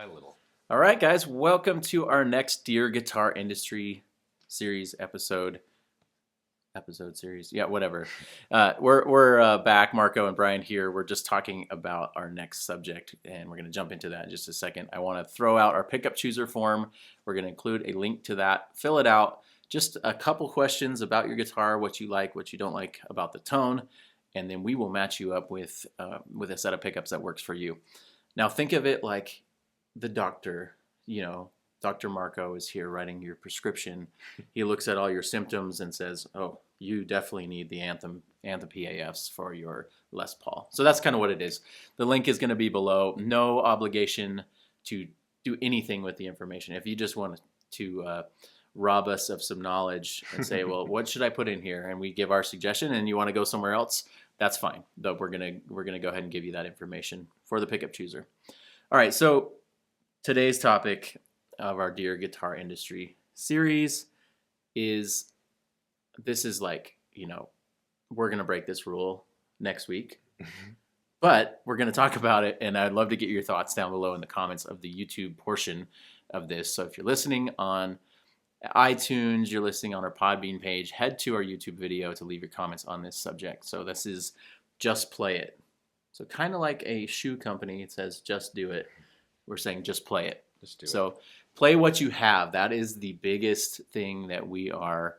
my little. All right, guys, welcome to our next Dear Guitar Industry series episode series. Yeah, whatever. We're back, Marco and Brian here. We're just talking about our next subject, and we're going to jump into that in just a second. I want to throw out our pickup chooser form. We're going to include a link to that. Fill it out. Just a couple questions about your guitar, what you like, what you don't like about the tone, and then we will match you up with a set of pickups that works for you. Now, think of it like the doctor, Dr. Marco is here writing your prescription. He looks at all your symptoms and says, oh, you definitely need the Anthem PAFs for your Les Paul. So that's kind of what it is. The link is going to be below. No obligation to do anything with the information. If you just want to rob us of some knowledge and say, well, what should I put in here? And we give our suggestion and you want to go somewhere else, that's fine. Though we're gonna go ahead and give you that information for the pickup chooser. All right, so today's topic of our Dear Guitar Industry series is like, we're going to break this rule next week, but we're going to talk about it, and I'd love to get your thoughts down below in the comments of the YouTube portion of this. So if you're listening on iTunes, you're listening on our Podbean page, head to our YouTube video to leave your comments on this subject. So this is Just Play It. So kind of like a shoe company, it says just do it. We're saying just play it. Just do So play what you have. That is the biggest thing that we are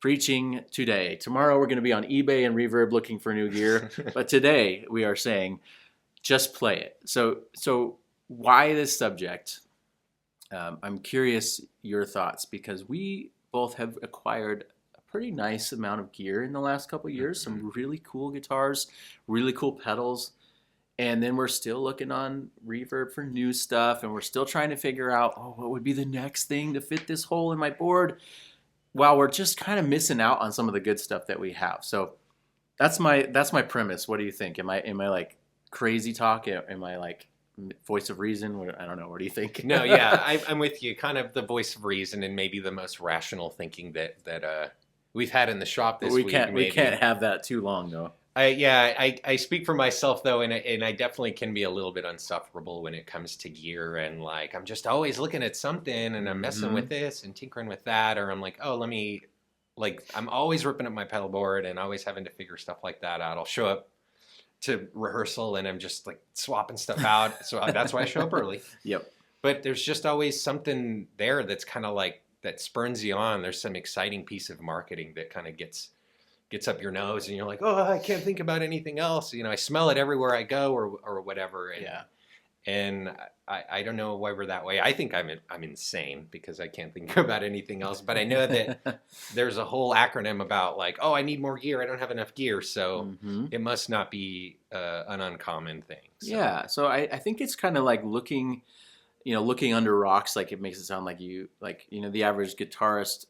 preaching today. Tomorrow we're going to be on eBay and Reverb looking for new gear. But today we are saying just play it. So why this subject? I'm curious your thoughts, because we both have acquired a pretty nice amount of gear in the last couple of years. Some really cool guitars, really cool pedals. And then we're still looking on Reverb for new stuff, and we're still trying to figure out, what would be the next thing to fit this hole in my board, while we're just kind of missing out on some of the good stuff that we have. So that's my premise. What do you think? Am I like crazy talk? Am I like voice of reason? I don't know. What do you think? No, yeah, I'm with you. Kind of the voice of reason and maybe the most rational thinking that we've had in the shop this week. We can't have that too long, though. I speak for myself though, and I definitely can be a little bit insufferable when it comes to gear, and like I'm just always looking at something and I'm messing with this and tinkering with that, or I'm like, I'm always ripping up my pedal board and always having to figure stuff like that out. I'll show up to rehearsal and I'm just like swapping stuff out, so that's why I show up early. Yep. But there's just always something there that's kind of like that spurns you on. There's some exciting piece of marketing that kind of gets up your nose and you're like, oh, I can't think about anything else. I smell it everywhere I go or whatever. And, yeah. And I don't know why we're that way. I think I'm insane because I can't think about anything else. But I know that there's a whole acronym about like, oh, I need more gear. I don't have enough gear. So it must not be an uncommon thing. So. Yeah. So I think it's kind of like looking under rocks. Like it makes it sound like the average guitarist,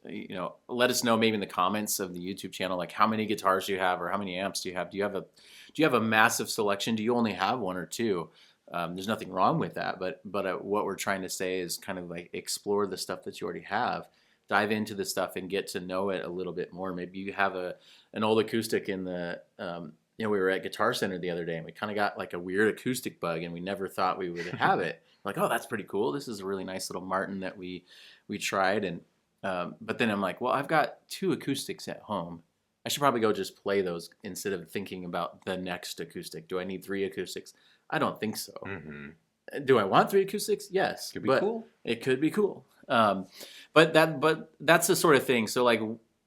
let us know maybe in the comments of the YouTube channel, like how many guitars do you have or how many amps do you have? Do you have a massive selection? Do you only have one or two? There's nothing wrong with that, but what we're trying to say is kind of like explore the stuff that you already have, dive into the stuff and get to know it a little bit more. Maybe you have an old acoustic in the, we were at Guitar Center the other day and we kind of got like a weird acoustic bug and we never thought we would have it. Like, oh, that's pretty cool. This is a really nice little Martin that we tried. And but then I'm like, well, I've got two acoustics at home. I should probably go just play those instead of thinking about the next acoustic. Do I need three acoustics? I don't think so. Do I want three acoustics? Yes. Could be cool. It could be cool. But that's the sort of thing. So like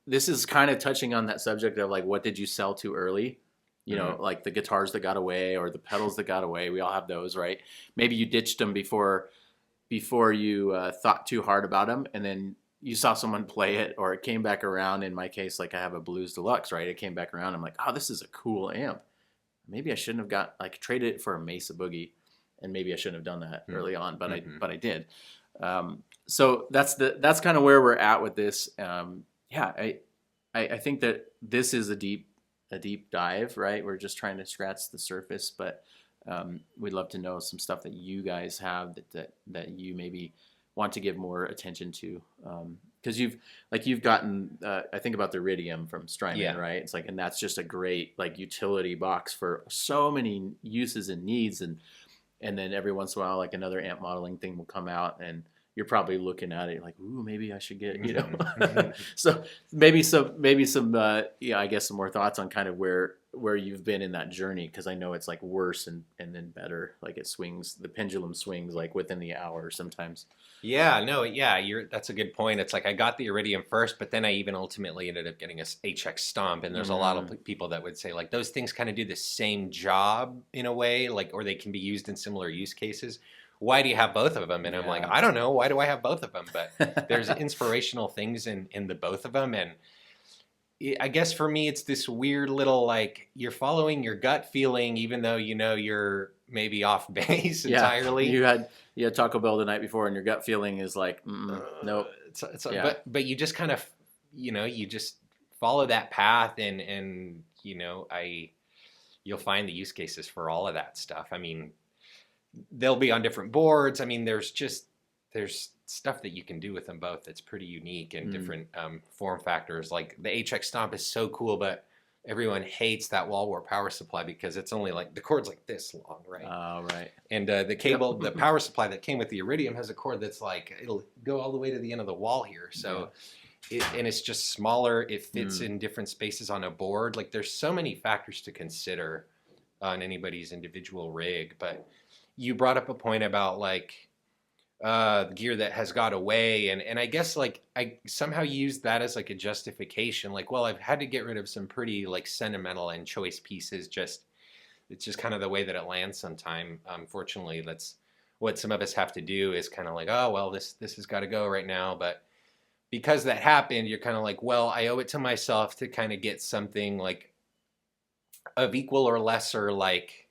this is kind of touching on that subject of like, what did you sell too early? Like the guitars that got away or the pedals that got away. We all have those, right? Maybe you ditched them before you thought too hard about them, and then you saw someone play it, or it came back around. In my case, like I have a Blues Deluxe, right? It came back around. I'm like, oh, this is a cool amp. Maybe I shouldn't have traded it for a Mesa Boogie, and maybe I shouldn't have done that early on, but I did. So that's kind of where we're at with this. I think that this is a deep dive, right? We're just trying to scratch the surface, but we'd love to know some stuff that you guys have that you maybe want to give more attention to, because you've gotten I think about the Iridium from Strymon, right? It's like, and that's just a great like utility box for so many uses and needs, and and then every once in a while, like another amp modeling thing will come out, and you're probably looking at it like, ooh, maybe I should get, So maybe some yeah, I guess some more thoughts on kind of where you've been in that journey, because I know it's like worse and then better. Like it swings, the pendulum swings like within the hour sometimes. Yeah, no, yeah, that's a good point. It's like I got the Iridium first, but then I even ultimately ended up getting a HX Stomp, and there's a lot of people that would say like those things kind of do the same job in a way, like, or they can be used in similar use cases. Why do you have both of them? And I'm like, I don't know. Why do I have both of them? But there's inspirational things in the both of them, and I guess for me, it's this weird little like you're following your gut feeling, even though you know you're maybe off base entirely. You had Taco Bell the night before, and your gut feeling is like, nope. But you just kind of, you just follow that path, and you'll find the use cases for all of that stuff. I mean, they'll be on different boards. I mean, there's stuff that you can do with them both that's pretty unique and different form factors. Like the HX Stomp is so cool, but everyone hates that wall wart power supply because it's only like the cord's like this long, right? Oh, right. And the cable, the power supply that came with the Iridium has a cord that's like it'll go all the way to the end of the wall here. So, and it's just smaller. It fits in different spaces on a board. Like there's so many factors to consider on anybody's individual rig. But you brought up a point about like gear that has got away, and I guess like I somehow used that as like a justification, like, well, I've had to get rid of some pretty like sentimental and choice pieces. It's just kind of the way that it lands sometime. Unfortunately, that's what some of us have to do, is kind of like, oh well, this has got to go right now. But because that happened, you're kind of like, well, I owe it to myself to kind of get something like of equal or lesser like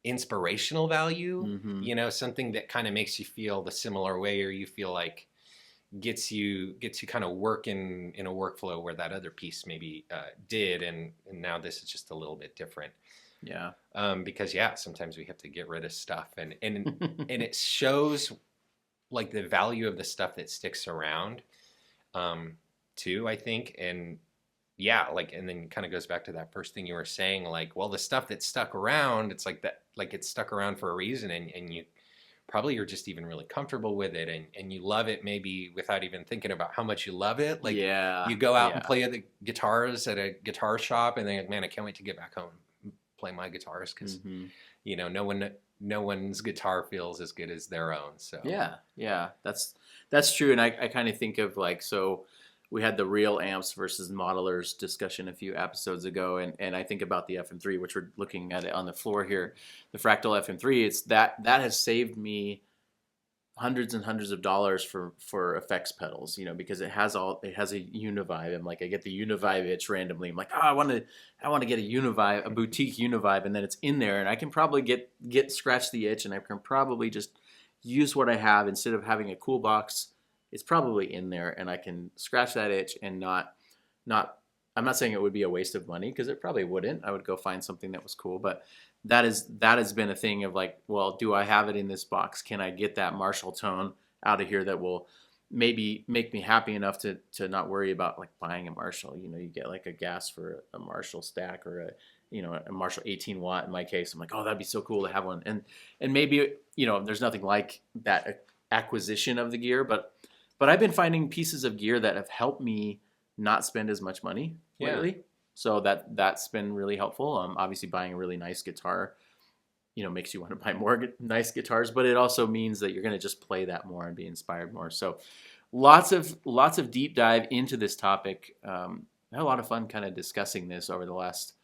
inspirational value, something that kind of makes you feel the similar way, or you feel like gets you kind of work in a workflow where that other piece maybe did, and now this is just a little bit different. Because sometimes we have to get rid of stuff, and and it shows like the value of the stuff that sticks around too, I think. And and then kind of goes back to that first thing you were saying, like, well, the stuff that stuck around, it's like that, like it's stuck around for a reason, and you probably you're just even really comfortable with it, and you love it maybe without even thinking about how much you love it. Like you go out and play the guitars at a guitar shop, and then like, man, I can't wait to get back home and play my guitars, because no one's guitar feels as good as their own. So that's true. And I kind of think of like, so we had the real amps versus modelers discussion a few episodes ago, and I think about the FM3, which we're looking at it on the floor here, the Fractal FM3. It's that has saved me hundreds and hundreds of dollars for effects pedals, because it has a Univibe. I'm like, I get the Univibe itch randomly. I'm like, oh, I want to get a Univibe, a boutique Univibe, and then it's in there, and I can probably get scratch the itch, and I can probably just use what I have instead of having a cool box. It's probably in there, and I can scratch that itch and not. I'm not saying it would be a waste of money, because it probably wouldn't. I would go find something that was cool, but that has been a thing of like, well, do I have it in this box? Can I get that Marshall tone out of here that will maybe make me happy enough to not worry about like buying a Marshall? You get like a gas for a Marshall stack, or a Marshall 18 watt in my case. I'm like, oh, that'd be so cool to have one, and maybe there's nothing like that acquisition of the gear, but I've been finding pieces of gear that have helped me not spend as much money lately. So that's been really helpful. Obviously, buying a really nice guitar, makes you want to buy more nice guitars, but it also means that you're going to just play that more and be inspired more. So lots of deep dive into this topic. I had a lot of fun kind of discussing this over the last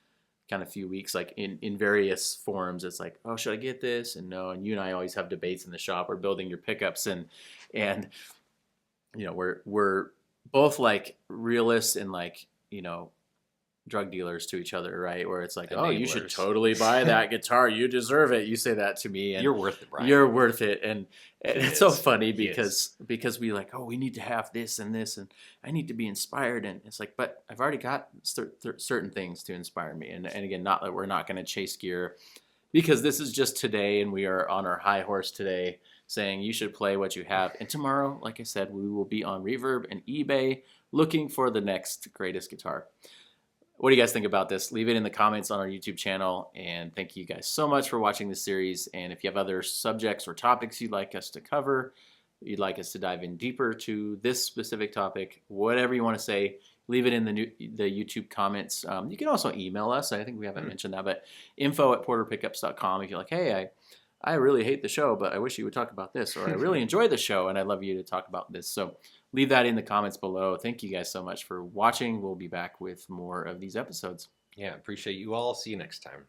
kind of few weeks, like in various forums. It's like, oh, should I get this? And no, and you and I always have debates in the shop. We're building your pickups, and we're both like realists and like, drug dealers to each other, right? Where it's like, oh, you should totally buy that guitar. You deserve it. You say that to me, and you're worth it, Brian. You're worth it. And it's so funny because we like, oh, we need to have this and this, and I need to be inspired. And it's like, but I've already got certain things to inspire me. And again, not that we're not going to chase gear, because this is just today, and we are on our high horse today, saying you should play what you have. And tomorrow, like I said, we will be on Reverb and eBay looking for the next greatest guitar. What do you guys think about this? Leave it in the comments on our YouTube channel. And thank you guys so much for watching this series. And if you have other subjects or topics you'd like us to cover, you'd like us to dive in deeper to this specific topic, whatever you want to say, leave it in the YouTube comments. You can also email us. I think we haven't mentioned that, but info@porterpickups.com. If you're like, hey, I really hate the show, but I wish you would talk about this, or I really enjoy the show and I'd love you to talk about this. So leave that in the comments below. Thank you guys so much for watching. We'll be back with more of these episodes. Yeah, appreciate you all. See you next time.